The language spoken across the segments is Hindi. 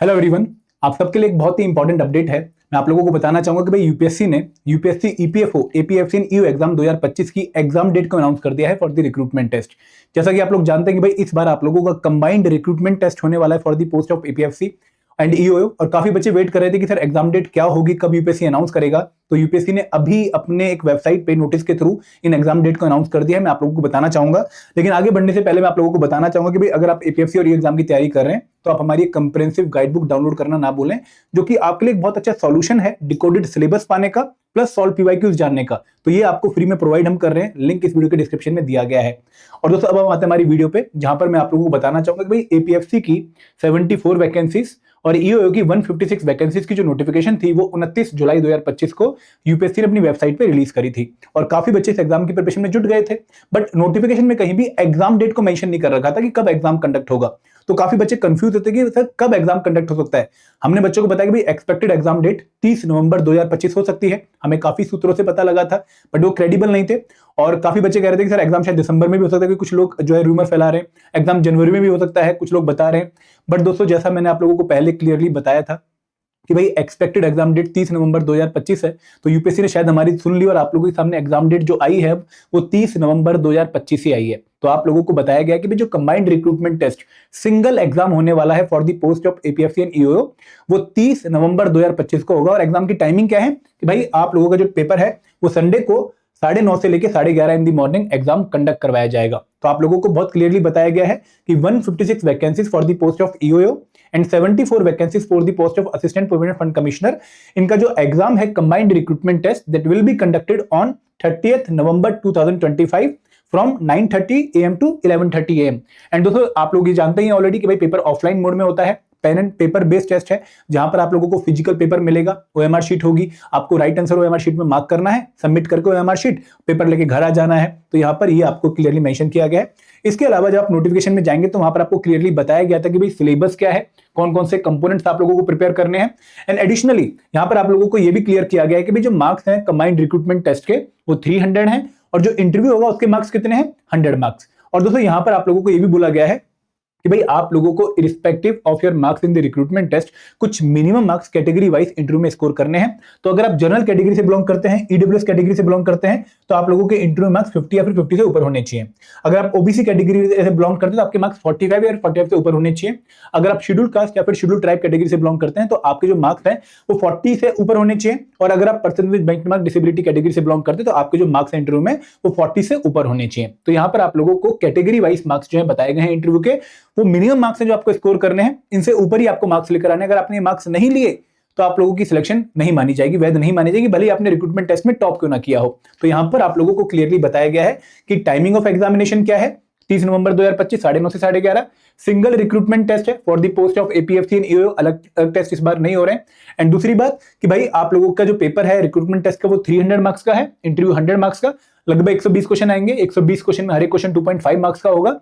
हेलो एवरीवन, आप सबके लिए एक बहुत ही इंपॉर्टेंट अपडेट है। मैं आप लोगों को बताना चाहूंगा कि भाई यूपीएससी ने UPSC EPFO APFC and EO exam 2025 की एग्जाम डेट को अनाउंस कर दिया है फॉर द रिक्रूटमेंट टेस्ट। जैसा कि आप लोग जानते हैं कि भाई इस बार आप लोगों का कंबाइंड रिक्रूटमेंट टेस्ट होने वाला है for the post of APFC and EO. और काफी बच्चे वेट कर रहे थे कि सर एग्जाम डेट क्या होगी, कब यूपीएससी अनाउंस करेगा। तो यूपीएससी ने अभी अपने एक वेबसाइट पे नोटिस के थ्रू इन एग्जाम डेट को अनाउंस कर दिया है। मैं आप लोगों को बताना चाहूंगा, लेकिन आगे बढ़ने से पहले मैं आप लोगों को बताना चाहूंगा कि भाई अगर आप एपीएफसी और ईओ एग्जाम की तैयारी कर रहे हैं तो आप हमारी एक कंप्रेहेंसिव गाइड बुक डाउनलोड करना ना भूलें, जो कि आपके लिए एक बहुत अच्छा सॉल्यूशन है डिकोडेड सिलेबस पाने का प्लस सॉल्व पीवाईक्यूज जानने का। तो ये आपको फ्री में प्रोवाइड हम कर रहे हैं, लिंक इस वीडियो के डिस्क्रिप्शन में दिया गया है। और दोस्तों अब हम आते हैं हमारी वीडियो पे, जहां पर मैं आप लोगों को बताना चाहूंगा कि भाई एपीएफसी की 74 वैकेंसीज और ईओ की 156 वैकेंसीज की जो नोटिफिकेशन थी वो 29 जुलाई 2025 को यूपीएससी ने अपनी वेबसाइट पे रिलीज करी थी। और काफी बच्चे इस एग्जाम की प्रिपरेशन में जुट गए थे, बट नोटिफिकेशन में कहीं भी एग्जाम डेट को मेंशन नहीं कर रखा था कि कब एग्जाम कंडक्ट होगा। तो काफी बच्चे कंफ्यूज होते कि सर कब एग्जाम कंडक्ट हो सकता है। हमने बच्चों को बताया कि भाई एक्सपेक्टेड एग्जाम डेट 30 नवंबर 2025 हो सकती है। हमें काफी सूत्रों से पता लगा था, बट वो क्रेडिबल नहीं थे। और काफी बच्चे कह रहे थे कि सर एग्जाम शायद दिसंबर में भी हो सकता है, कि कुछ लोग जो है रूमर फैला रहे हैं एग्जाम जनवरी में भी हो सकता है, कुछ लोग बता रहे हैं। बट दोस्तों जैसा मैंने आप लोगों को पहले क्लियरली बताया था कि भाई एक्सपेक्टेड एग्जाम डेट 30 नवंबर 2025 है, तो यूपीएससी ने शायद हमारी सुन ली और आप लोगों के सामने एग्जाम डेट जो आई है वो 30 नवंबर 2025 ही आई है। तो आप लोगों को बताया गया कि भाई जो combined recruitment test single exam होने वाला है for the post of APFC and EO वो 30 नवंबर 2025 को होगा। और एग्जाम की टाइमिंग क्या है कि भाई आप लोगों का जो पेपर है वो संडे को 9:30 से लेकर 11:30 इन दी मॉर्निंग एग्जाम कंडक्ट करवाया जाएगा। तो आप लोगों को बहुत क्लियरली बताया गया है कि 156 vacancies for the post of EO and 74 vacancies for the post of assistant provident fund commissioner. इनका जो एग्जाम है combined recruitment test that will be conducted on 30 November 2025 from 9:30 AM to 11:30 AM। And दोस्तों आप लोग ये जानते ही ऑलरेडी कि भाई पेपर ऑफलाइन मोड में होता है, pen and paper based test है, जहां पर आप लोगों को फिजिकल पेपर मिलेगा, ओएमआर शीट होगी, आपको राइट आंसर ओएमआर शीट में मार्क करना है, सबमिट करके ओएमआर शीट पेपर लेके घर आ जाना है। तो यहां पर ये आपको क्लियरली मेंशन किया गया है। इसके अलावा जब आप नोटिफिकेशन में जाएंगे तो वहां पर आपको क्लियरली बताया गया था कि भाई सिलेबस क्या है, कौन कौन से कंपोनेंट्स आप लोगों को प्रिपेयर करने हैं। एंड एडिशनली यहां पर आप लोगों को यह भी क्लियर किया गया है कि भाई जो मार्क्स हैं कंबाइंड रिक्रूटमेंट टेस्ट के वो 300 हैं, और जो इंटरव्यू होगा उसके मार्क्स कितने हैं, 100 मार्क्स। और दोस्तों यहां पर आप लोगों को यह भी बोला गया है कि भाई आप लोगों को irrespective of your marks in the recruitment test कुछ minimum marks category wise interview में स्कोर करने हैं। तो अगर आप जनरल कैटेगरी से बिलोंग करते हैं, ईडब्ल्यूएस कैटेगरी से बिलोंग करते हैं, तो आप लोगों के इंटरव्यू मार्क्स 50 या फिर 50 से ऊपर होने चाहिए। अगर आप ओबीसी कैटेगरी से बिलोंग करते हैं तो आपके मार्क्स 45 या 45 से ऊपर होने चाहिए। अगर आप शेड्यूल कास्ट या फिर शेड्यूल ट्राइब कैटेगरी से बिलोंग करते हैं तो आपके जो मार्क्स हैं वो 40 से ऊपर होने चाहिए। और अगर आप person with benchmark disability category से बिलोंग करते हैं तो आपके जो मार्क्स हैं इंटरव्यू में वो 40 से ऊपर होने चाहिए। तो यहाँ पर आप लोगों को कैटेगरी वाइज मार्क्स जो है बताए गए हैं इंटरव्यू के, वो मिनिमम मार्क्स हैं जो आपको स्कोर करने हैं, इनसे ऊपर ही आपको मार्क्स लेकर आने। अगर आपने मार्क्स नहीं लिए तो आप लोगों की सिलेक्शन नहीं मानी जाएगी, वैध नहीं मानी जाएगी, भले ही आपने रिक्रूटमेंट टेस्ट में टॉप क्यों ना किया हो। तो यहां पर आप लोगों को क्लियरली बताया गया है कि टाइमिंग ऑफ एग्जामिनेशन क्या है, 30 नवंबर 2025 9:30 से 11:30 सिंगल रिक्रूटमेंट टेस्ट है for the post of APFC and EO. अलग टेस्ट इस बार नहीं हो रहे हैं। एंड दूसरी बात कि भाई आप लोगों का जो पेपर है रिक्रूटमेंट टेस्ट का वो 300 मार्क्स का है, इंटरव्यू 100 मार्क्स का, लगभग 120 क्वेश्चन आएंगे। 120 क्वेश्चन में हर एक क्वेश्चन 2.5 मार्क्स का होगा,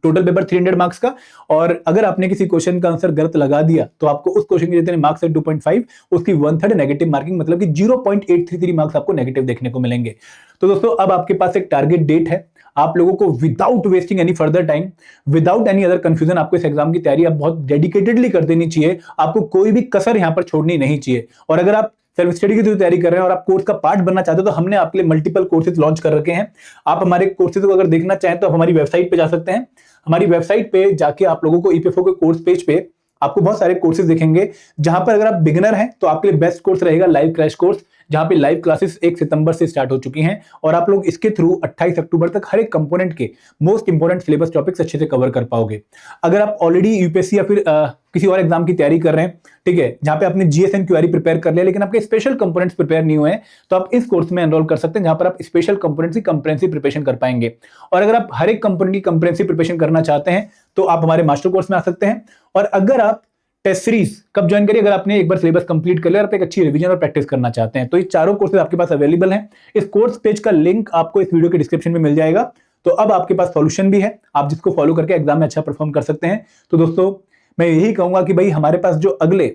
टोटल पेपर 300 मार्क्स का। और अगर आपने किसी क्वेश्चन का आंसर गलत लगा दिया तो आपको उस क्वेश्चन के जितने मार्क्स है 2.5 उसकी 1/3 नेगेटिव मार्किंग, मतलब कि 0.833 मार्क्स आपको नेगेटिव देखने को मिलेंगे। तो दोस्तों अब आपके पास एक टारगेट डेट है, आप लोगों को without wasting any further time, without any other confusion आपको इस एग्जाम की तैयारी आप बहुत डेडिकेटेडली कर देनी चाहिए। आपको कोई भी कसर यहां पर छोड़नी नहीं चाहिए। और अगर आप सेल्फ स्टडी की तैयारी कर रहे हैं और आप कोर्स का पार्ट बनना चाहते हो तो हमने आपके लिए मल्टीपल कोर्सेज लॉन्च कर रखे हैं। आप हमारे कोर्सेज को अगर देखना चाहें तो आप हमारी वेबसाइट पे जा सकते हैं। हमारी वेबसाइट पे जाके आप लोगों को ईपीएफओ के कोर्स पेज पे आपको बहुत सारे कोर्सेज दिखेंगे, जहां पर अगर आप बिगिनर हैं तो आपके लिए बेस्ट कोर्स रहेगा लाइव क्रैश कोर्स, जहां पे लाइव क्लासेस 1 सितंबर से स्टार्ट हो चुकी हैं। और आप लोग इसके थ्रू 28 अक्टूबर तक हर एक कंपोनेंट के मोस्ट इंपोर्टेंट सिलेबस टॉपिक्स अच्छे से कवर कर पाओगे। अगर आप ऑलरेडी यूपीएससी या फिर किसी और एग्जाम की तैयारी कर रहे हैं, ठीक है, जहां पे आपने जीएसएन क्यूआरई प्रिपेयर कर लिया लेकिन आपके स्पेशल कंपोनेंट्स प्रिपेयर नहीं हुए हैं, तो आप इस कोर्स में एनरोल कर सकते हैं, जहां पर आप स्पेशल कंपोनेंट्स की कंप्रेहेंसिव प्रिपरेशन कर पाएंगे। और अगर आप हर एक कंपोनेंट की कंप्रेहेंसिव प्रिपरेशन करना चाहते हैं तो आप हमारे मास्टर कोर्स में आ सकते हैं। और अगर आप टेस्ट सीरीज कब ज्वाइन करिए, अगर आपने एक बार सिलेबस कंप्लीट कर लिया और आप एक अच्छी रिवीजन और प्रैक्टिस करना चाहते हैं तो ये चारों कोर्सेज आपके पास अवेलेबल हैं। इस कोर्स पेज का लिंक आपको इस वीडियो के डिस्क्रिप्शन में मिल जाएगा। तो अब आपके पास सॉल्यूशन भी है, आप जिसको फॉलो करके एग्जाम में अच्छा परफॉर्म कर सकते हैं। तो दोस्तों मैं यही कहूंगा कि भाई हमारे पास जो अगले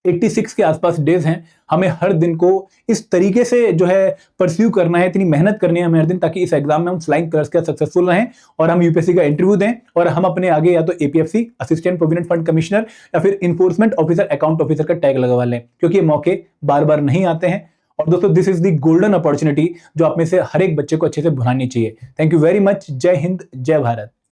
86 के आसपास डेज हैं। हमें हर दिन को इस तरीके से जो है परस्यू करना है, इतनी मेहनत करनी है हमें हर दिन, ताकि इस एग्जाम में हम फ्लाइंग कलर्स के सक्सेसफुल रहें और हम यूपीएससी का इंटरव्यू दें और हम अपने आगे या तो APFC assistant provident fund commissioner या फिर इन्फोर्समेंट ऑफिसर, अकाउंट ऑफिसर का टैग लगवा लें, क्योंकि ये मौके बार बार नहीं आते हैं। और दोस्तों, this is the golden opportunity जो आप में से हर एक बच्चे को अच्छे से भुनानी चाहिए। Thank you very much. जय हिंद, जय भारत।